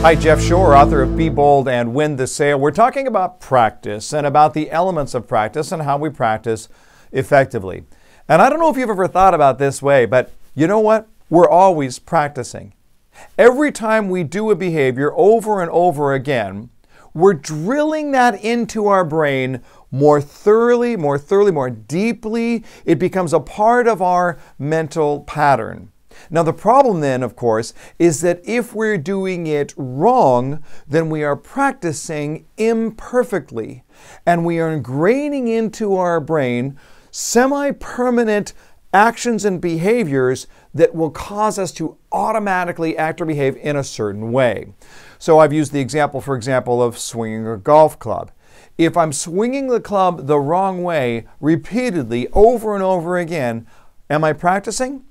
Hi, Jeff Shore, author of Be Bold and Win the Sale. We're talking about practice and about the elements of practice and how we practice effectively. And I don't know if you've ever thought about this way, but you know what? We're always practicing. Every time we do a behavior over and over again, we're drilling that into our brain more thoroughly, more deeply. It becomes a part of our mental pattern. Now, the problem then, of course, is that if we're doing it wrong, then we are practicing imperfectly, and we are ingraining into our brain semi-permanent actions and behaviors that will cause us to automatically act or behave in a certain way. So I've used the example, for example, of swinging a golf club. If I'm swinging the club the wrong way repeatedly over and over again, am I practicing?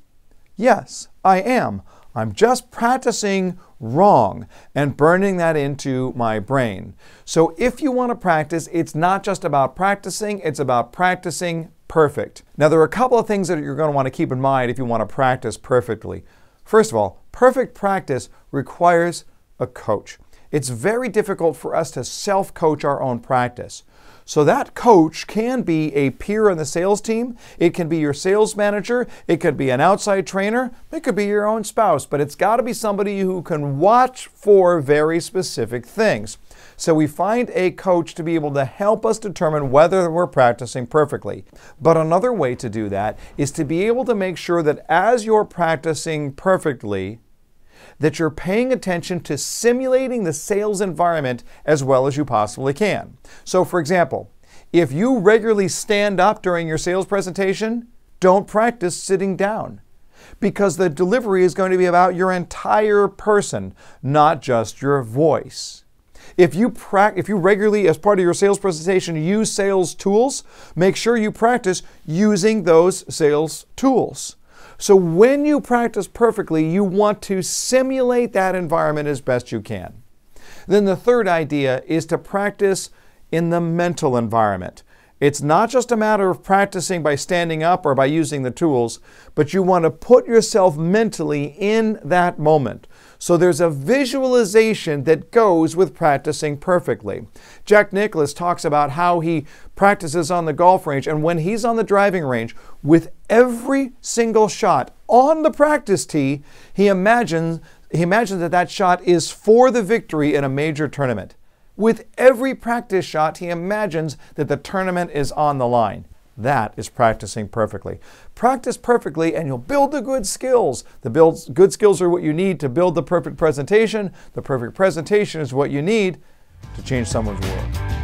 Yes, I am. I'm just practicing wrong and burning that into my brain. So if you want to practice, it's not just about practicing, it's about practicing perfect. Now, there are a couple of things that you're going to want to keep in mind if you want to practice perfectly. First of all, perfect practice requires a coach. It's very difficult for us to self-coach our own practice. So that coach can be a peer on the sales team, it can be your sales manager, it could be an outside trainer, it could be your own spouse, but it's got to be somebody who can watch for very specific things. So we find a coach to be able to help us determine whether we're practicing perfectly. But another way to do that is to be able to make sure that as you're practicing perfectly, that you're paying attention to simulating the sales environment as well as you possibly can. So for example, if you regularly stand up during your sales presentation, don't practice sitting down, because the delivery is going to be about your entire person, not just your voice. If you regularly, as part of your sales presentation, use sales tools, make sure you practice using those sales tools. So when you practice perfectly, you want to simulate that environment as best you can. Then the third idea is to practice in the mental environment. It's not just a matter of practicing by standing up or by using the tools, but you want to put yourself mentally in that moment. So there's a visualization that goes with practicing perfectly. Jack Nicklaus talks about how he practices on the golf range, and when he's on the driving range, with every single shot on the practice tee, he imagines that that shot is for the victory in a major tournament. With every practice shot, he imagines that the tournament is on the line. That is practicing perfectly. Practice perfectly and you'll build the good skills. The good skills are what you need to build the perfect presentation. The perfect presentation is what you need to change someone's world.